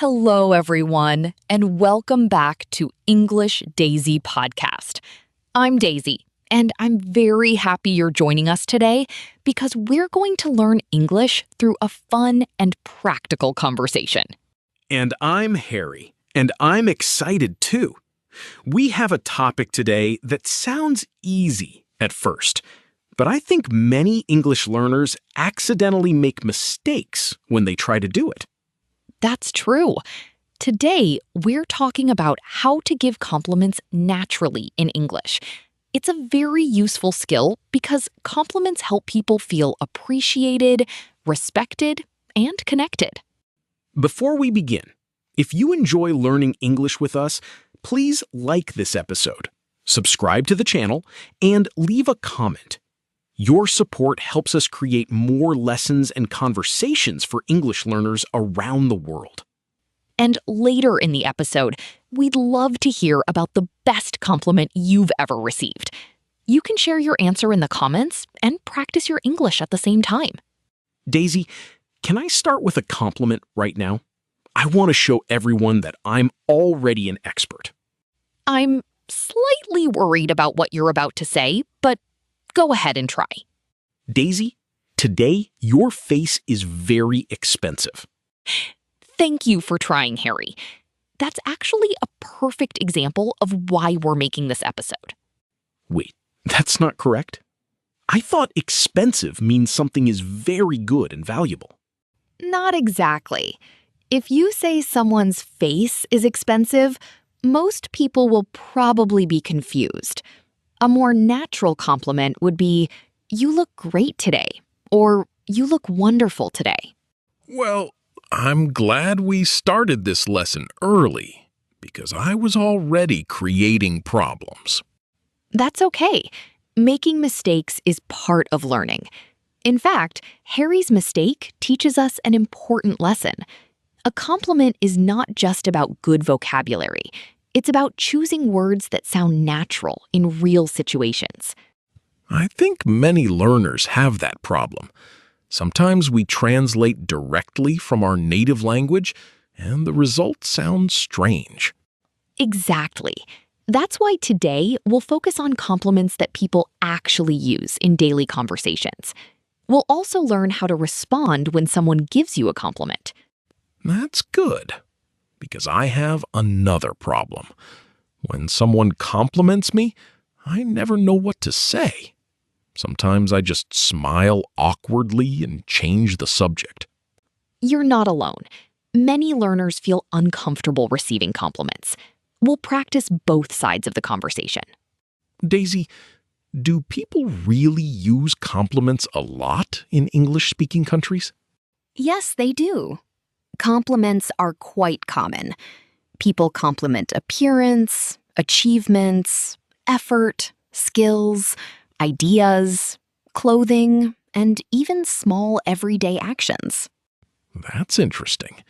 Hello, everyone, and welcome back to English Daisy Podcast. I'm Daisy, and I'm very happy you're joining us today because we're going to learn English through a fun and practical conversation. And I'm Harry, and I'm excited too. We have a topic today that sounds easy at first, but I think many English learners accidentally make mistakes when they try to do it. That's true. Today, we're talking about how to give compliments naturally in English. It's a very useful skill because compliments help people feel appreciated, respected, and connected. Before we begin, if you enjoy learning English with us, please like this episode, subscribe to the channel, and leave a comment. Your support helps us create more lessons and conversations for English learners around the world. And later in the episode, we'd love to hear about the best compliment you've ever received. You can share your answer in the comments and practice your English at the same time. Daisy, can I start with a compliment right now? I want to show everyone that I'm already an expert. I'm slightly worried about what you're about to say, but go ahead and try. Daisy, today your face is very expensive. Thank you for trying, Harry. That's actually a perfect example of why we're making this episode. Wait, that's not correct? I thought expensive means something is very good and valuable. Not exactly. If you say someone's face is expensive, most people will probably be confused. A more natural compliment would be, "You look great today," or "You look wonderful today." Well, I'm glad we started this lesson early because I was already creating problems. That's okay. Making mistakes is part of learning. In fact, Harry's mistake teaches us an important lesson. A compliment is not just about good vocabulary. It's about choosing words that sound natural in real situations. I think many learners have that problem. Sometimes we translate directly from our native language, and the result sounds strange. Exactly. That's why today we'll focus on compliments that people actually use in daily conversations. We'll also learn how to respond when someone gives you a compliment. That's good, because I have another problem. When someone compliments me, I never know what to say. Sometimes I just smile awkwardly and change the subject. You're not alone. Many learners feel uncomfortable receiving compliments. We'll practice both sides of the conversation. Daisy, do people really use compliments a lot in English-speaking countries? Yes, they do. Compliments are quite common. People compliment appearance, achievements, effort, skills, ideas, clothing, and even small everyday actions. That's interesting,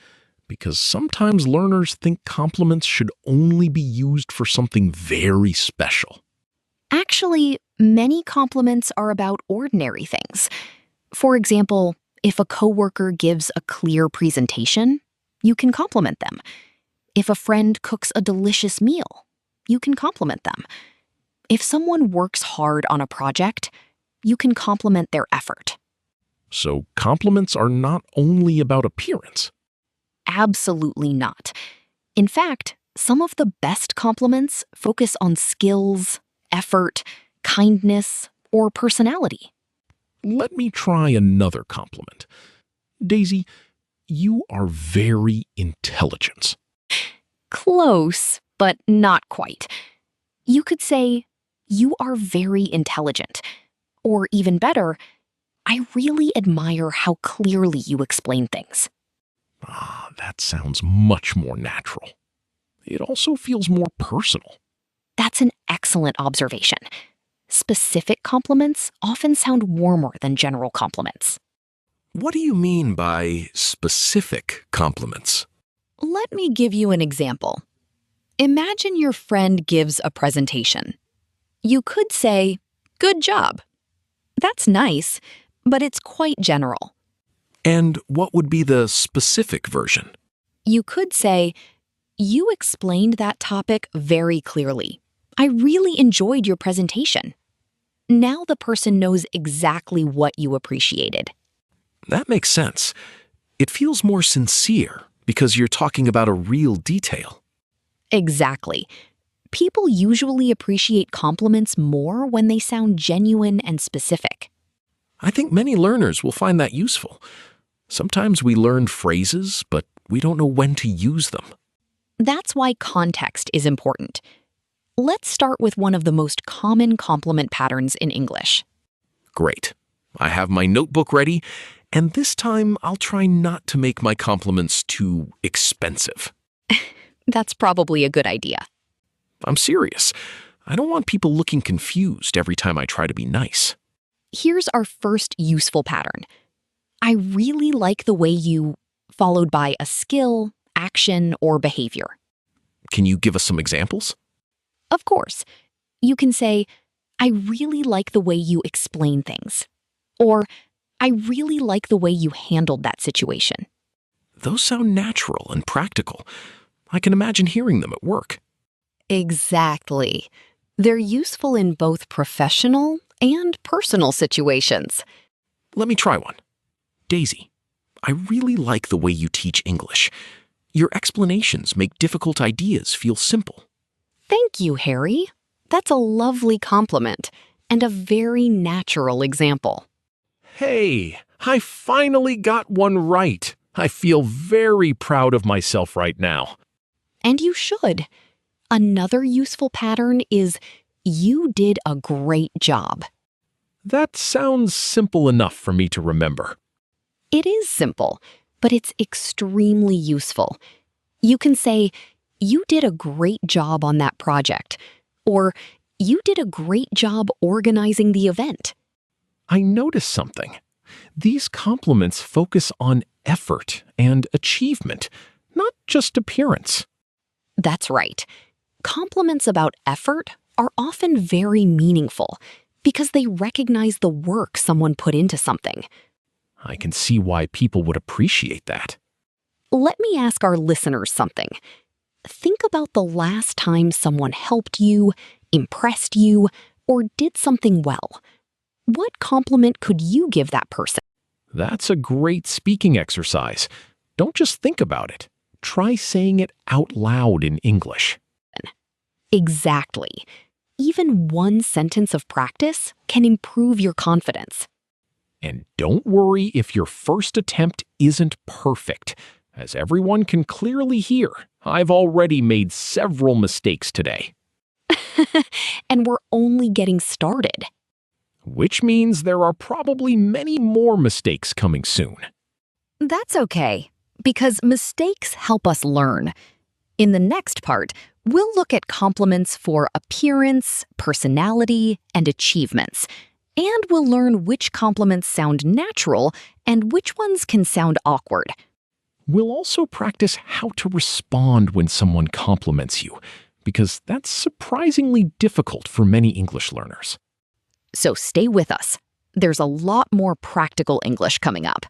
because sometimes learners think compliments should only be used for something very special. Actually, many compliments are about ordinary things. For example, if a coworker gives a clear presentation, you can compliment them. If a friend cooks a delicious meal, you can compliment them. If someone works hard on a project, you can compliment their effort. So compliments are not only about appearance. Absolutely not. In fact, some of the best compliments focus on skills, effort, kindness, or personality. Let me try another compliment. Daisy, you are very intelligent. Close, but not quite. You could say, "You are very intelligent." Or even better, "I really admire how clearly you explain things." That sounds much more natural. It also feels more personal. That's an excellent observation. Specific compliments often sound warmer than general compliments. What do you mean by specific compliments? Let me give you an example. Imagine your friend gives a presentation. You could say, "Good job." That's nice, but it's quite general. And what would be the specific version? You could say, "You explained that topic very clearly. I really enjoyed your presentation." Now the person knows exactly what you appreciated. That makes sense. It feels more sincere because you're talking about a real detail. Exactly. People usually appreciate compliments more when they sound genuine and specific. I think many learners will find that useful. Sometimes we learn phrases, but we don't know when to use them. That's why context is important. Let's start with one of the most common compliment patterns in English. Great. I have my notebook ready, and this time I'll try not to make my compliments too expensive. That's probably a good idea. I'm serious. I don't want people looking confused every time I try to be nice. Here's our first useful pattern. I really like the way you, followed by a skill, action, or behavior. Can you give us some examples? Of course. You can say, "I really like the way you explain things." Or, "I really like the way you handled that situation." Those sound natural and practical. I can imagine hearing them at work. Exactly. They're useful in both professional and personal situations. Let me try one. Daisy, I really like the way you teach English. Your explanations make difficult ideas feel simple. Thank you, Harry. That's a lovely compliment and a very natural example. Hey, I finally got one right. I feel very proud of myself right now. And you should. Another useful pattern is, "You did a great job." That sounds simple enough for me to remember. It is simple, but it's extremely useful. You can say, "You did a great job on that project," or "You did a great job organizing the event." I noticed something. These compliments focus on effort and achievement, not just appearance. That's right. Compliments about effort are often very meaningful because they recognize the work someone put into something. I can see why people would appreciate that. Let me ask our listeners something. Think about the last time someone helped you, impressed you, or did something well. What compliment could you give that person? That's a great speaking exercise. Don't just think about it. Try saying it out loud in English. Exactly. Even one sentence of practice can improve your confidence. And don't worry if your first attempt isn't perfect. As everyone can clearly hear, I've already made several mistakes today. And we're only getting started. Which means there are probably many more mistakes coming soon. That's okay, because mistakes help us learn. In the next part, we'll look at compliments for appearance, personality, and achievements. And we'll learn which compliments sound natural and which ones can sound awkward. We'll also practice how to respond when someone compliments you, because that's surprisingly difficult for many English learners. So stay with us. There's a lot more practical English coming up.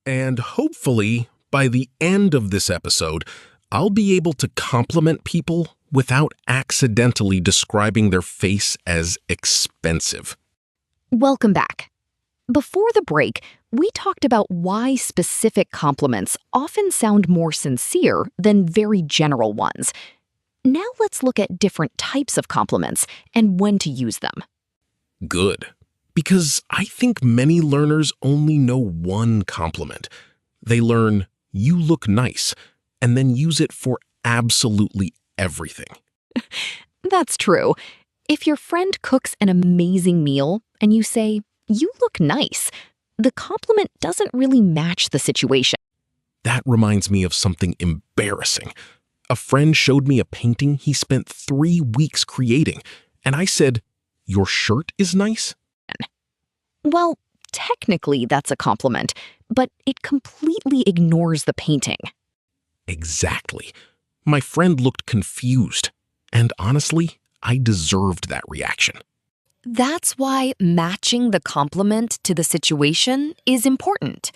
And hopefully, by the end of this episode, I'll be able to compliment people without accidentally describing their face as expensive. Welcome back. Before the break, we talked about why specific compliments often sound more sincere than very general ones. Now let's look at different types of compliments and when to use them. Good. Because I think many learners only know one compliment. They learn, "You look nice," and then use it for absolutely everything. That's true. If your friend cooks an amazing meal and you say, "You look nice," the compliment doesn't really match the situation. That reminds me of something embarrassing. A friend showed me a painting he spent 3 weeks creating, and I said, "Your shirt is nice?" Well, technically that's a compliment, but it completely ignores the painting. Exactly. My friend looked confused, and honestly, I deserved that reaction. That's why matching the compliment to the situation is important.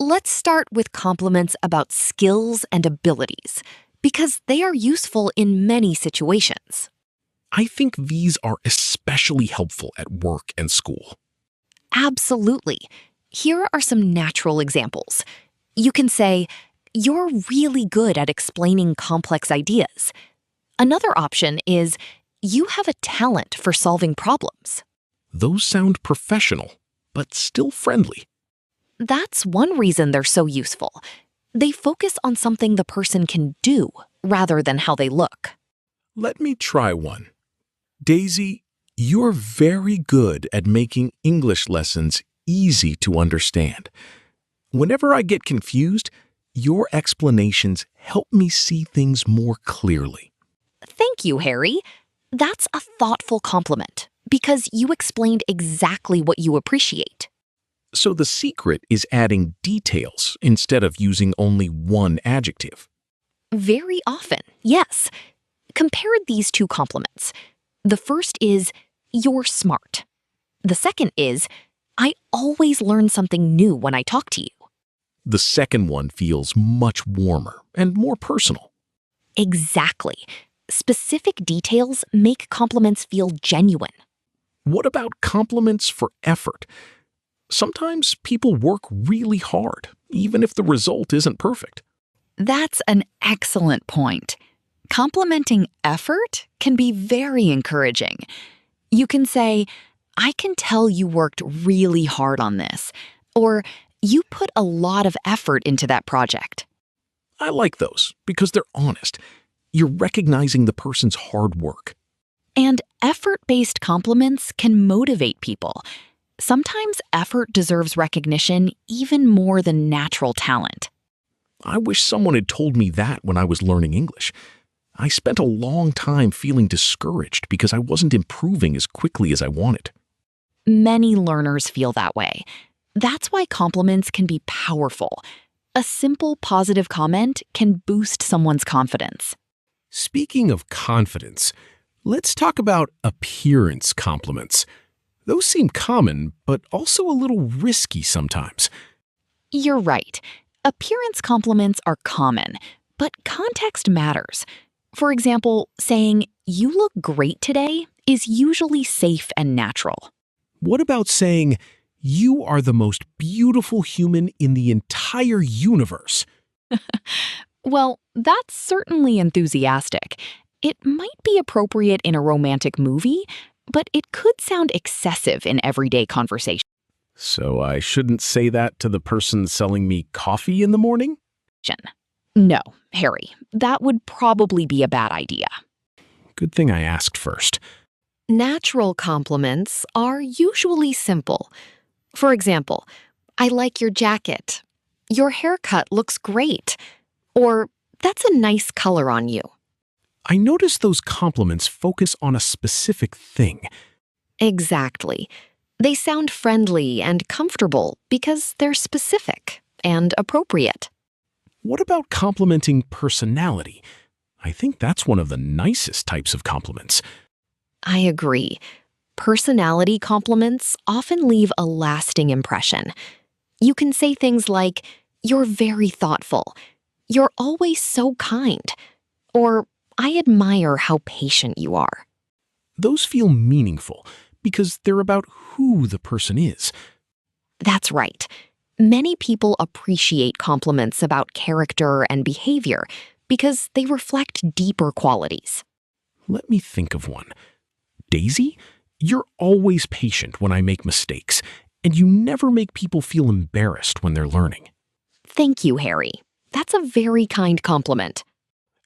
Let's start with compliments about skills and abilities, because they are useful in many situations. I think these are especially helpful at work and school. Absolutely. Here are some natural examples. You can say, "You're really good at explaining complex ideas." Another option is, "You have a talent for solving problems." Those sound professional, but still friendly. That's one reason they're so useful. They focus on something the person can do rather than how they look. Let me try one. Daisy, you're very good at making English lessons easy to understand. Whenever I get confused, your explanations help me see things more clearly. Thank you, Harry. That's a thoughtful compliment because you explained exactly what you appreciate. So the secret is adding details instead of using only one adjective. Very often, yes. Compare these two compliments. The first is, "You're smart." The second is, "I always learn something new when I talk to you." The second one feels much warmer and more personal. Exactly. Specific details make compliments feel genuine. What about compliments for effort? Sometimes people work really hard, even if the result isn't perfect. That's an excellent point. Complimenting effort can be very encouraging. You can say, "I can tell you worked really hard on this," or "You put a lot of effort into that project." I like those because they're honest. You're recognizing the person's hard work. And effort-based compliments can motivate people. Sometimes effort deserves recognition even more than natural talent. I wish someone had told me that when I was learning English. I spent a long time feeling discouraged because I wasn't improving as quickly as I wanted. Many learners feel that way. That's why compliments can be powerful. A simple positive comment can boost someone's confidence. Speaking of confidence, let's talk about appearance compliments. Those seem common, but also a little risky sometimes. You're right. Appearance compliments are common, but context matters. For example, saying, "You look great today," is usually safe and natural. What about saying, "You are the most beautiful human in the entire universe"? Well, that's certainly enthusiastic. It might be appropriate in a romantic movie, but it could sound excessive in everyday conversation. So I shouldn't say that to the person selling me coffee in the morning? No, Harry, that would probably be a bad idea. Good thing I asked first. Natural compliments are usually simple. For example, "I like your jacket." "Your haircut looks great." Or, "That's a nice color on you." I notice those compliments focus on a specific thing. Exactly. They sound friendly and comfortable because they're specific and appropriate. What about complimenting personality? I think that's one of the nicest types of compliments. I agree. Personality compliments often leave a lasting impression. You can say things like, "You're very thoughtful." "You're always so kind." Or, "I admire how patient you are." Those feel meaningful because they're about who the person is. That's right. Many people appreciate compliments about character and behavior because they reflect deeper qualities. Let me think of one. Daisy, you're always patient when I make mistakes, and you never make people feel embarrassed when they're learning. Thank you, Harry. That's a very kind compliment.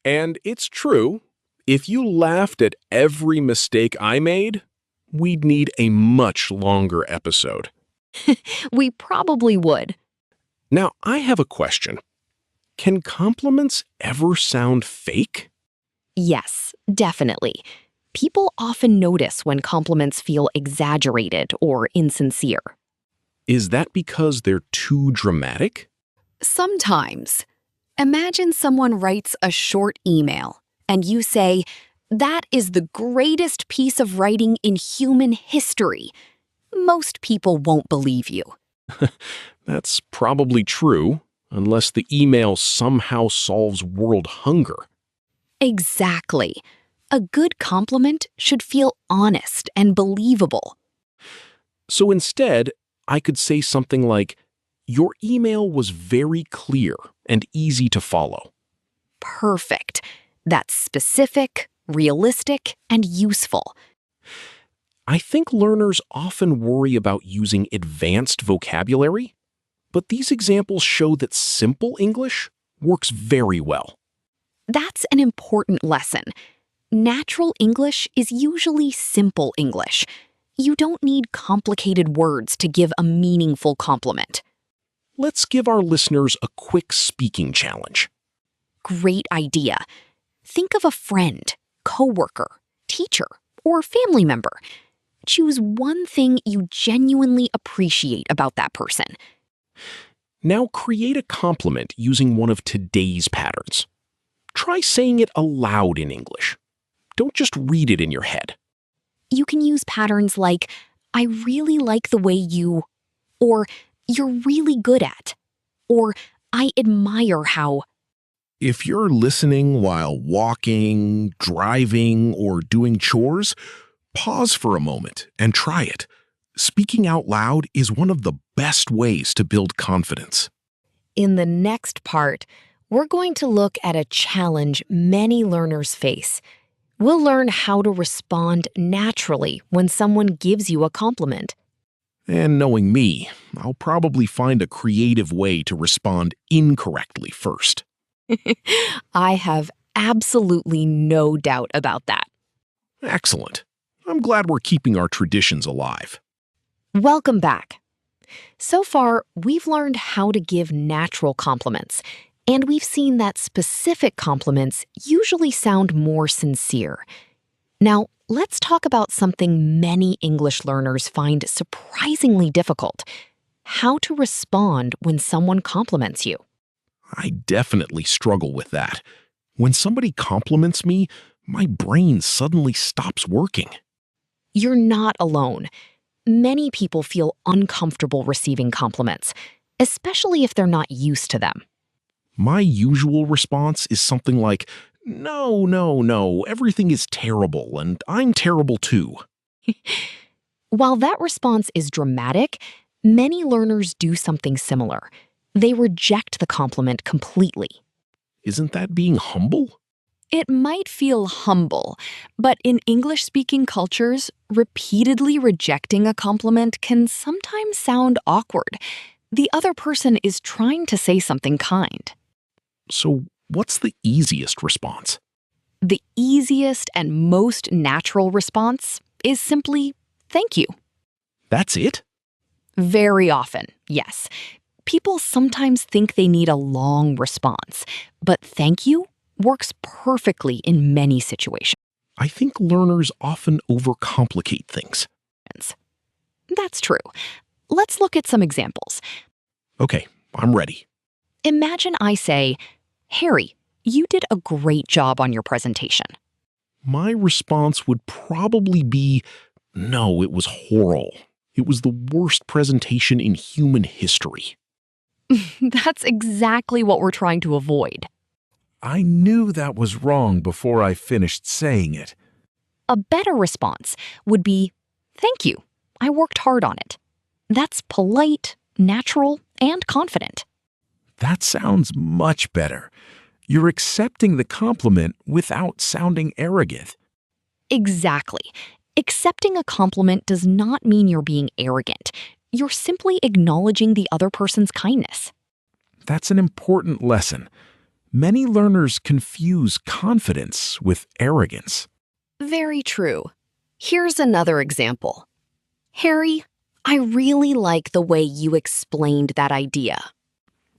And it's true. If you laughed at every mistake I made, we'd need a much longer episode. We probably would. Now, I have a question. Can compliments ever sound fake? Yes, definitely. People often notice when compliments feel exaggerated or insincere. Is that because they're too dramatic? Sometimes. Imagine someone writes a short email and you say, "That is the greatest piece of writing in human history." Most people won't believe you. That's probably true, unless the email somehow solves world hunger. Exactly. A good compliment should feel honest and believable. So instead, I could say something like, "Your email was very clear and easy to follow." Perfect. That's specific, realistic, and useful. I think learners often worry about using advanced vocabulary, but these examples show that simple English works very well. That's an important lesson. Natural English is usually simple English. You don't need complicated words to give a meaningful compliment. Let's give our listeners a quick speaking challenge. Great idea. Think of a friend, coworker, teacher, or family member. Choose one thing you genuinely appreciate about that person. Now create a compliment using one of today's patterns. Try saying it aloud in English. Don't just read it in your head. You can use patterns like, I really like the way you, or you're really good at, or I admire how. If you're listening while walking, driving, or doing chores, pause for a moment and try it. Speaking out loud is one of the best ways to build confidence. In the next part, we're going to look at a challenge many learners face. We'll learn how to respond naturally when someone gives you a compliment. And knowing me, I'll probably find a creative way to respond incorrectly first. I have absolutely no doubt about that. Excellent. I'm glad we're keeping our traditions alive. Welcome back. So far, we've learned how to give natural compliments, and we've seen that specific compliments usually sound more sincere. Now, let's talk about something many English learners find surprisingly difficult: how to respond when someone compliments you. I definitely struggle with that. When somebody compliments me, my brain suddenly stops working. You're not alone. Many people feel uncomfortable receiving compliments, especially if they're not used to them. My usual response is something like, no, everything is terrible, and I'm terrible too. While that response is dramatic, many learners do something similar. They reject the compliment completely. Isn't that being humble? It might feel humble, but in English-speaking cultures, repeatedly rejecting a compliment can sometimes sound awkward. The other person is trying to say something kind. So, what's the easiest response? The easiest and most natural response is simply, thank you. That's it? Very often, yes. People sometimes think they need a long response, but thank you works perfectly in many situations. I think learners often overcomplicate things. That's true. Let's look at some examples. Okay, I'm ready. Imagine I say, Harry, you did a great job on your presentation. My response would probably be, no, it was horrible. It was the worst presentation in human history. That's exactly what we're trying to avoid. I knew that was wrong before I finished saying it. A better response would be, thank you. I worked hard on it. That's polite, natural, and confident. That sounds much better. You're accepting the compliment without sounding arrogant. Exactly. Accepting a compliment does not mean you're being arrogant. You're simply acknowledging the other person's kindness. That's an important lesson. Many learners confuse confidence with arrogance. Very true. Here's another example. Harry, I really like the way you explained that idea.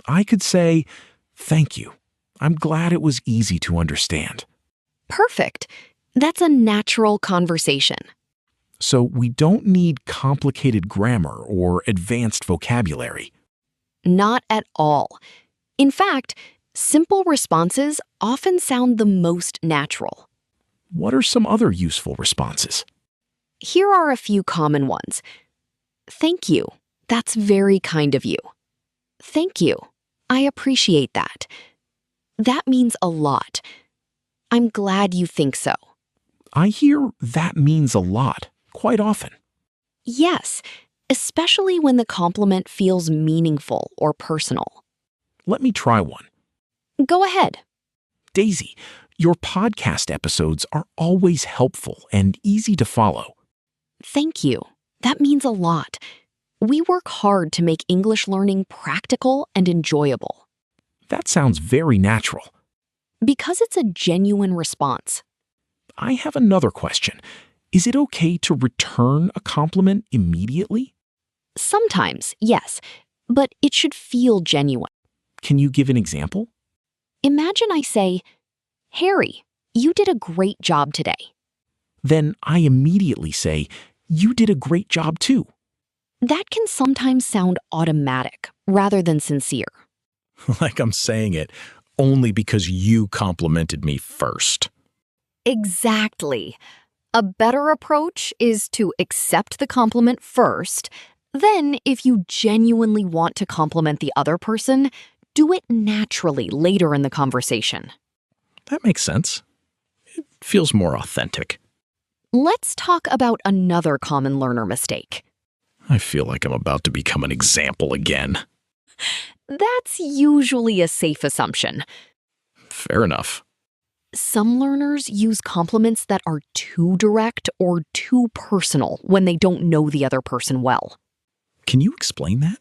I could say, thank you. I'm glad it was easy to understand. Perfect. That's a natural conversation. So we don't need complicated grammar or advanced vocabulary. Not at all. In fact, simple responses often sound the most natural. What are some other useful responses? Here are a few common ones. Thank you. That's very kind of you. Thank you. I appreciate that. That means a lot. I'm glad you think so. I hear that means a lot quite often. Yes, especially when the compliment feels meaningful or personal. Let me try one. Go ahead. Daisy, your podcast episodes are always helpful and easy to follow. Thank you. That means a lot. We work hard to make English learning practical and enjoyable. That sounds very natural. Because it's a genuine response. I have another question. Is it okay to return a compliment immediately? Sometimes, yes, but it should feel genuine. Can you give an example? Imagine I say, Harry, you did a great job today. Then I immediately say, you did a great job too. That can sometimes sound automatic rather than sincere. Like I'm saying it only because you complimented me first. Exactly. A better approach is to accept the compliment first. Then, if you genuinely want to compliment the other person, do it naturally later in the conversation. That makes sense. It feels more authentic. Let's talk about another common learner mistake. I feel like I'm about to become an example again. That's usually a safe assumption. Fair enough. Some learners use compliments that are too direct or too personal when they don't know the other person well. Can you explain that?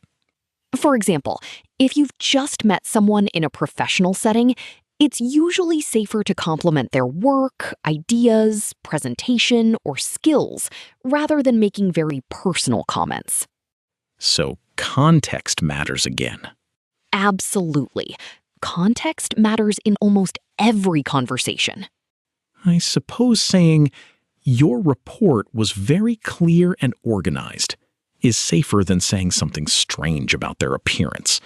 For example, if you've just met someone in a professional setting, it's usually safer to compliment their work, ideas, presentation, or skills rather than making very personal comments. So context matters again. Absolutely. Context matters in almost every conversation. I suppose saying, your report was very clear and organized, is safer than saying something strange about their appearance.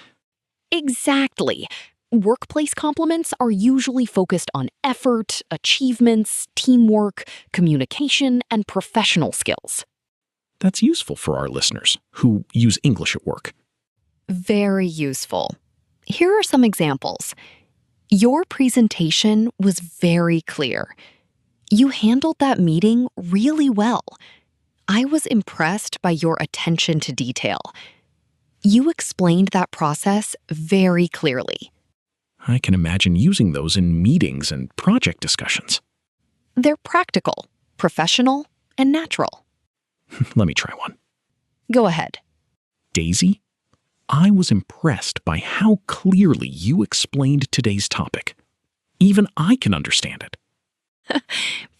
Exactly. Workplace compliments are usually focused on effort, achievements, teamwork, communication, and professional skills. That's useful for our listeners who use English at work. Very useful. Here are some examples. Your presentation was very clear. You handled that meeting really well. I was impressed by your attention to detail. You explained that process very clearly. I can imagine using those in meetings and project discussions. They're practical, professional, and natural. Let me try one. Go ahead. Daisy, I was impressed by how clearly you explained today's topic. Even I can understand it.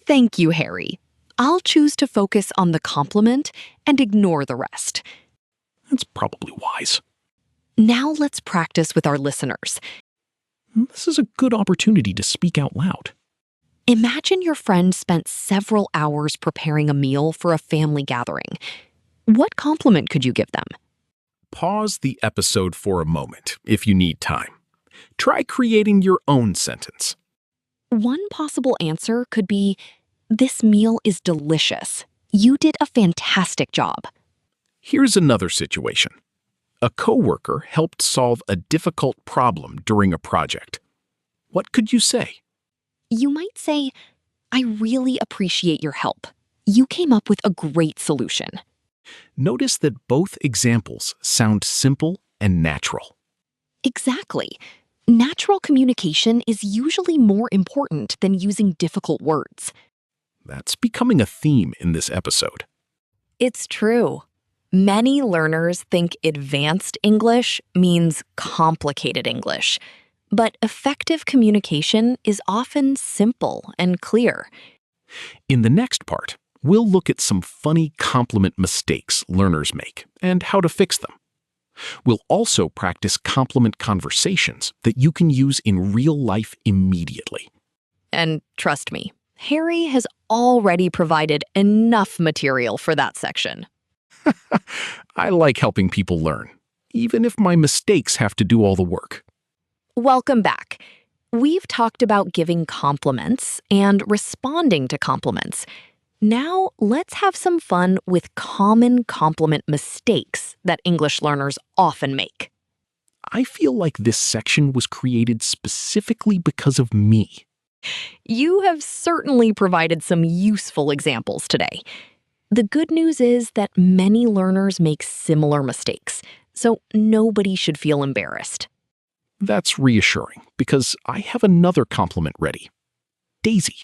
Thank you, Harry. I'll choose to focus on the compliment and ignore the rest. That's probably wise. Now let's practice with our listeners. This is a good opportunity to speak out loud. Imagine your friend spent several hours preparing a meal for a family gathering. What compliment could you give them? Pause the episode for a moment if you need time. Try creating your own sentence. One possible answer could be, "This meal is delicious. You did a fantastic job." Here's another situation. A coworker helped solve a difficult problem during a project. What could you say? You might say, "I really appreciate your help. You came up with a great solution." Notice that both examples sound simple and natural. Exactly. Natural communication is usually more important than using difficult words. That's becoming a theme in this episode. It's true. Many learners think advanced English means complicated English, but effective communication is often simple and clear. In the next part, we'll look at some funny compliment mistakes learners make and how to fix them. We'll also practice compliment conversations that you can use in real life immediately. And trust me, Harry has already provided enough material for that section. I like helping people learn, even if my mistakes have to do all the work. Welcome back. We've talked about giving compliments and responding to compliments. Now, let's have some fun with common compliment mistakes that English learners often make. I feel like this section was created specifically because of me. You have certainly provided some useful examples today. The good news is that many learners make similar mistakes, so nobody should feel embarrassed. That's reassuring, because I have another compliment ready. Daisy,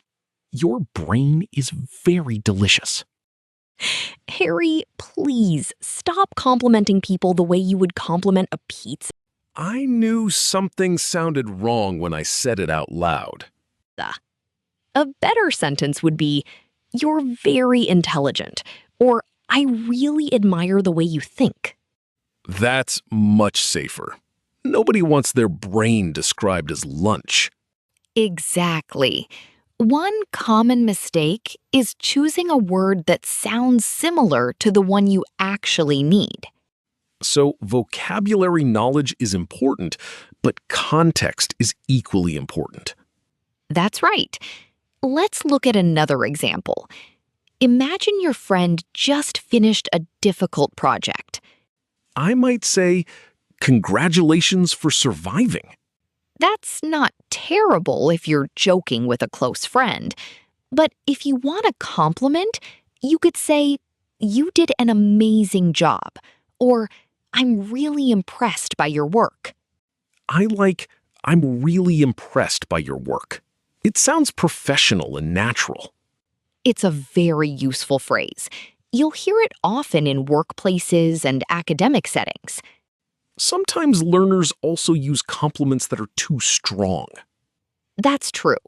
your brain is very delicious. Harry, please stop complimenting people the way you would compliment a pizza. I knew something sounded wrong when I said it out loud. A better sentence would be, "You're very intelligent," or "I really admire the way you think." That's much safer. Nobody wants their brain described as lunch. Exactly. One common mistake is choosing a word that sounds similar to the one you actually need. So vocabulary knowledge is important, but context is equally important. That's right. Let's look at another example. Imagine your friend just finished a difficult project. I might say, congratulations for surviving. That's not terrible if you're joking with a close friend. But if you want a compliment, you could say, "You did an amazing job," or "I'm really impressed by your work." I like, I'm really impressed by your work. It sounds professional and natural. It's a very useful phrase. You'll hear it often in workplaces and academic settings. Sometimes learners also use compliments that are too strong. That's true.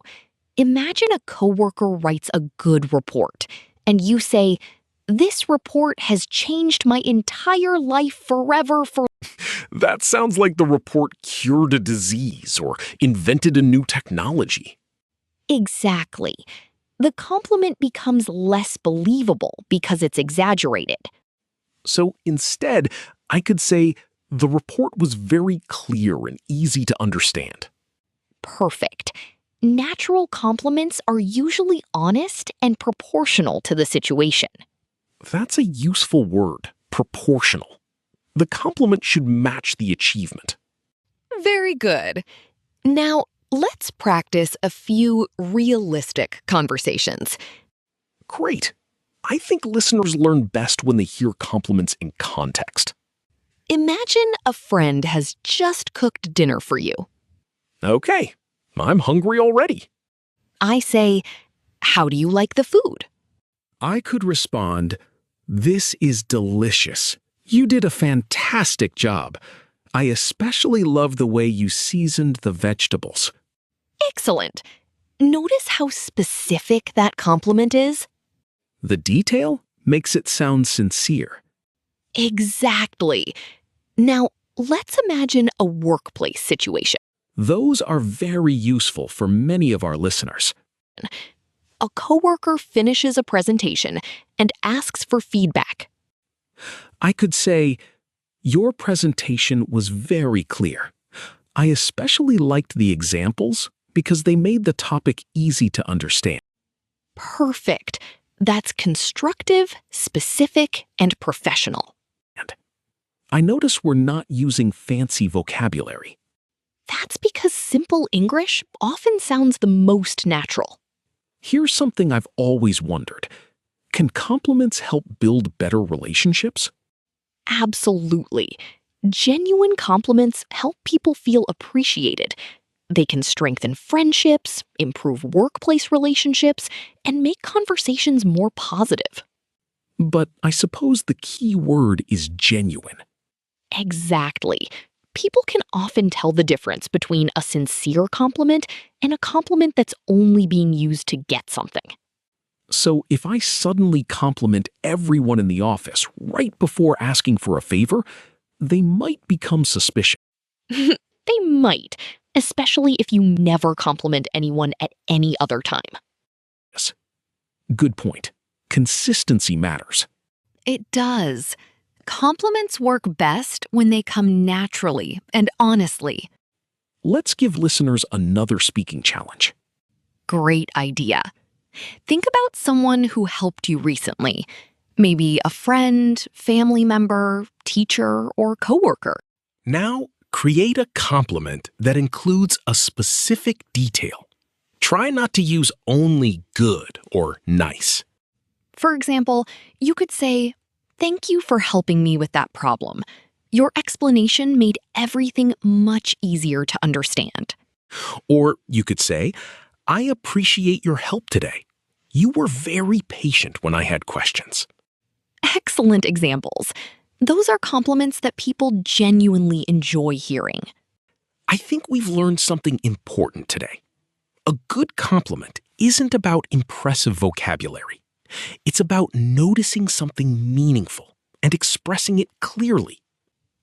Imagine a coworker writes a good report, and you say, "This report has changed my entire life forever for..." That sounds like the report cured a disease or invented a new technology. Exactly. The compliment becomes less believable because it's exaggerated. So instead, I could say, the report was very clear and easy to understand. Perfect. Natural compliments are usually honest and proportional to the situation. That's a useful word, proportional. The compliment should match the achievement. Very good. Now, let's practice a few realistic conversations. Great. I think listeners learn best when they hear compliments in context. Imagine a friend has just cooked dinner for you. Okay, I'm hungry already. I say, "How do you like the food?" I could respond, "This is delicious. You did a fantastic job. I especially love the way you seasoned the vegetables." Excellent. Notice how specific that compliment is? The detail makes it sound sincere. Exactly. Now, let's imagine a workplace situation. Those are very useful for many of our listeners. A coworker finishes a presentation and asks for feedback. I could say, "Your presentation was very clear. I especially liked the examples because they made the topic easy to understand." Perfect. That's constructive, specific, and professional. I notice we're not using fancy vocabulary. That's because simple English often sounds the most natural. Here's something I've always wondered. Can compliments help build better relationships? Absolutely. Genuine compliments help people feel appreciated. They can strengthen friendships, improve workplace relationships, and make conversations more positive. But I suppose the key word is genuine. Exactly. People can often tell the difference between a sincere compliment and a compliment that's only being used to get something. So if I suddenly compliment everyone in the office right before asking for a favor, they might become suspicious. They might, especially if you never compliment anyone at any other time. Good point. Consistency matters. It does. Compliments work best when they come naturally and honestly. Let's give listeners another speaking challenge. Great idea. Think about someone who helped you recently. Maybe a friend, family member, teacher, or coworker. Now, create a compliment that includes a specific detail. Try not to use only good or nice. For example, you could say, "Thank you for helping me with that problem. Your explanation made everything much easier to understand." Or you could say, "I appreciate your help today. You were very patient when I had questions." Excellent examples. Those are compliments that people genuinely enjoy hearing. I think we've learned something important today. A good compliment isn't about impressive vocabulary. It's about noticing something meaningful and expressing it clearly.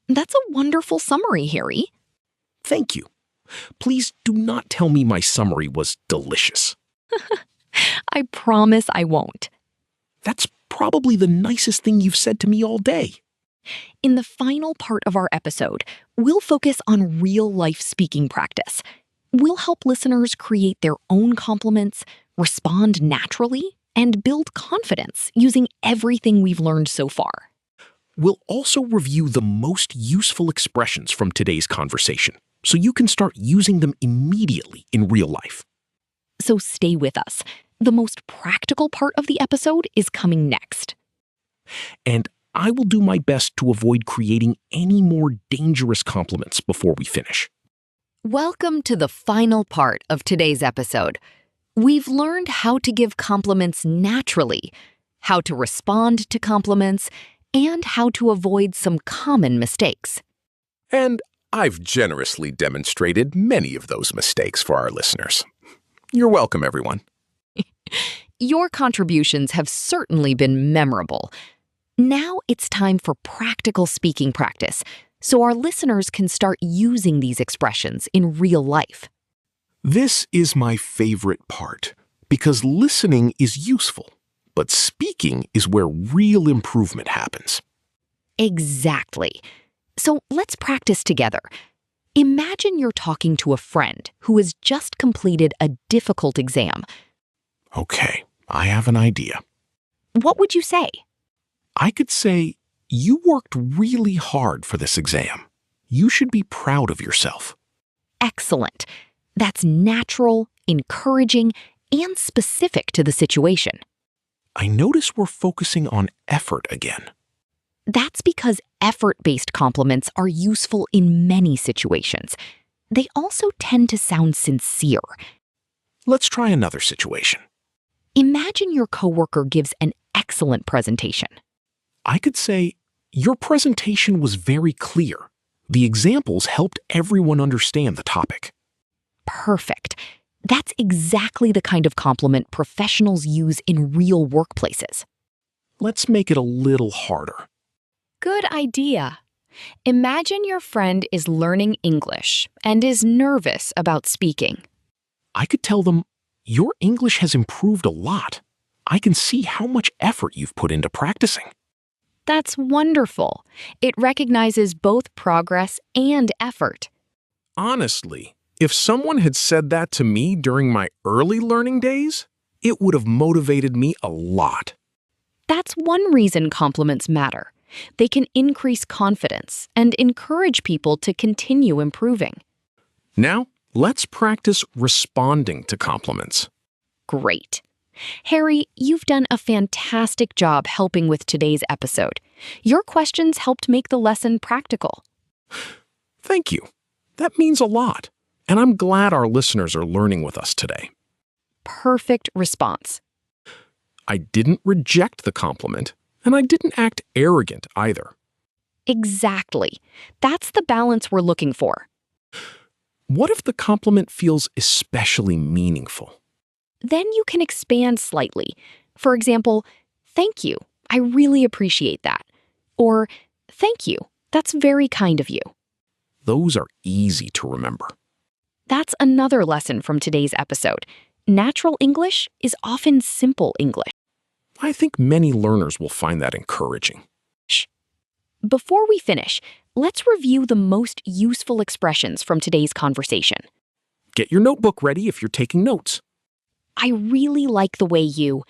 That's a wonderful summary, Harry. Thank you. Please do not tell me my summary was delicious. I promise I won't. That's probably the nicest thing you've said to me all day. In the final part of our episode, we'll focus on real-life speaking practice. We'll help listeners create their own compliments, respond naturally, and build confidence using everything we've learned so far. We'll also review the most useful expressions from today's conversation, so you can start using them immediately in real life. So stay with us. The most practical part of the episode is coming next. And I will do my best to avoid creating any more dangerous compliments before we finish. Welcome to the final part of today's episode. We've learned how to give compliments naturally, how to respond to compliments, and how to avoid some common mistakes. And I've generously demonstrated many of those mistakes for our listeners. You're welcome, everyone. Your contributions have certainly been memorable. Now it's time for practical speaking practice, so our listeners can start using these expressions in real life. This is my favorite part, because listening is useful, but speaking is where real improvement happens. Exactly. So let's practice together. Imagine you're talking to a friend who has just completed a difficult exam. Okay, I have an idea. What would you say? I could say, "You worked really hard for this exam. You should be proud of yourself." Excellent. That's natural, encouraging, and specific to the situation. I notice we're focusing on effort again. That's because effort-based compliments are useful in many situations. They also tend to sound sincere. Let's try another situation. Imagine your coworker gives an excellent presentation. I could say, "Your presentation was very clear. The examples helped everyone understand the topic." Perfect. That's exactly the kind of compliment professionals use in real workplaces. Let's make it a little harder. Good idea. Imagine your friend is learning English and is nervous about speaking. I could tell them, "Your English has improved a lot. I can see how much effort you've put into practicing." That's wonderful. It recognizes both progress and effort. Honestly, if someone had said that to me during my early learning days, it would have motivated me a lot. That's one reason compliments matter. They can increase confidence and encourage people to continue improving. Now, let's practice responding to compliments. Great. Harry, you've done a fantastic job helping with today's episode. Your questions helped make the lesson practical. Thank you. That means a lot. And I'm glad our listeners are learning with us today. Perfect response. I didn't reject the compliment, and I didn't act arrogant either. Exactly. That's the balance we're looking for. What if the compliment feels especially meaningful? Then you can expand slightly. For example, "Thank you. I really appreciate that." Or, "Thank you. That's very kind of you." Those are easy to remember. That's another lesson from today's episode. Natural English is often simple English. I think many learners will find that encouraging. Before we finish, let's review the most useful expressions from today's conversation. Get your notebook ready if you're taking notes. I really like the way you.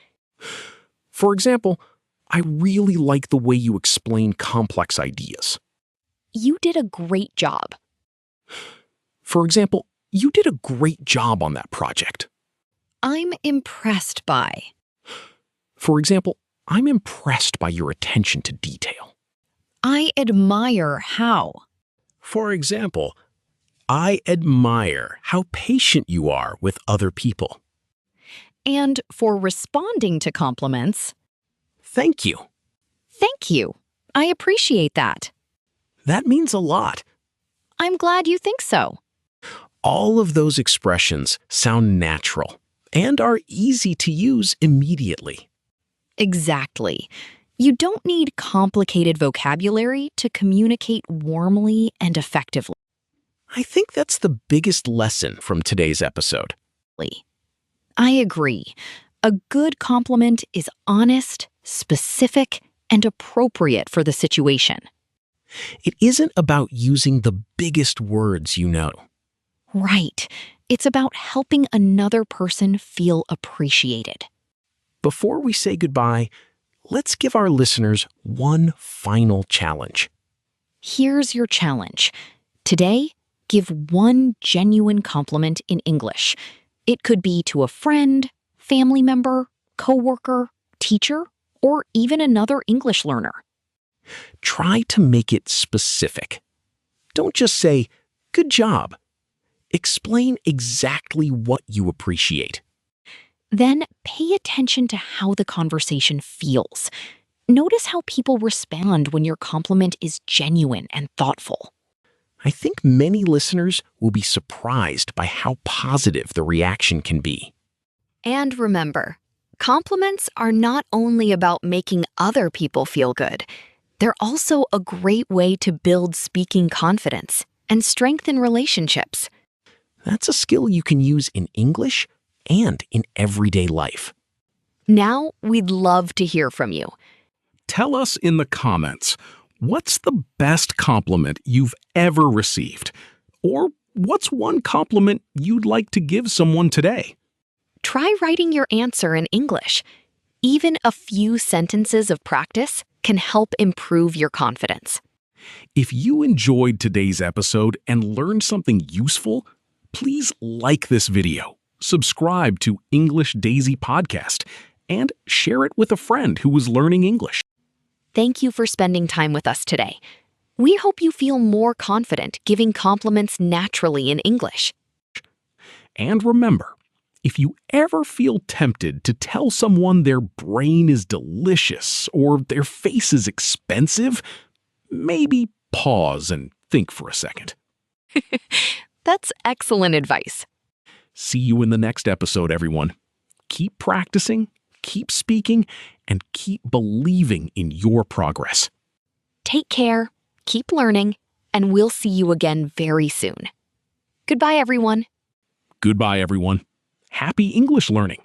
For example, I really like the way you explain complex ideas. You did a great job. For example, you did a great job on that project. I'm impressed by. For example, I'm impressed by your attention to detail. I admire how. For example, I admire how patient you are with other people. And for responding to compliments, Thank you. thank you. I appreciate that. That means a lot. I'm glad you think so. All of those expressions sound natural and are easy to use immediately. Exactly. You don't need complicated vocabulary to communicate warmly and effectively. I think that's the biggest lesson from today's episode. I agree. A good compliment is honest, specific, and appropriate for the situation. It isn't about using the biggest words you know. Right. It's about helping another person feel appreciated. Before we say goodbye, let's give our listeners one final challenge. Here's your challenge. Today, give one genuine compliment in English. It could be to a friend, family member, coworker, teacher, or even another English learner. Try to make it specific. Don't just say, "Good job." Explain exactly what you appreciate. Then pay attention to how the conversation feels. Notice how people respond when your compliment is genuine and thoughtful. I think many listeners will be surprised by how positive the reaction can be. And remember, compliments are not only about making other people feel good, they're also a great way to build speaking confidence and strengthen relationships. That's a skill you can use in English and in everyday life. Now, we'd love to hear from you. Tell us in the comments, what's the best compliment you've ever received? Or what's one compliment you'd like to give someone today? Try writing your answer in English. Even a few sentences of practice can help improve your confidence. If you enjoyed today's episode and learned something useful, please like this video, subscribe to English Daisy Podcast, and share it with a friend who is learning English. Thank you for spending time with us today. We hope you feel more confident giving compliments naturally in English. And remember, if you ever feel tempted to tell someone their brain is delicious or their face is expensive, maybe pause and think for a second. That's excellent advice. See you in the next episode, everyone. Keep practicing, keep speaking, and keep believing in your progress. Take care, keep learning, and we'll see you again very soon. Goodbye, everyone. Goodbye, everyone. Happy English learning.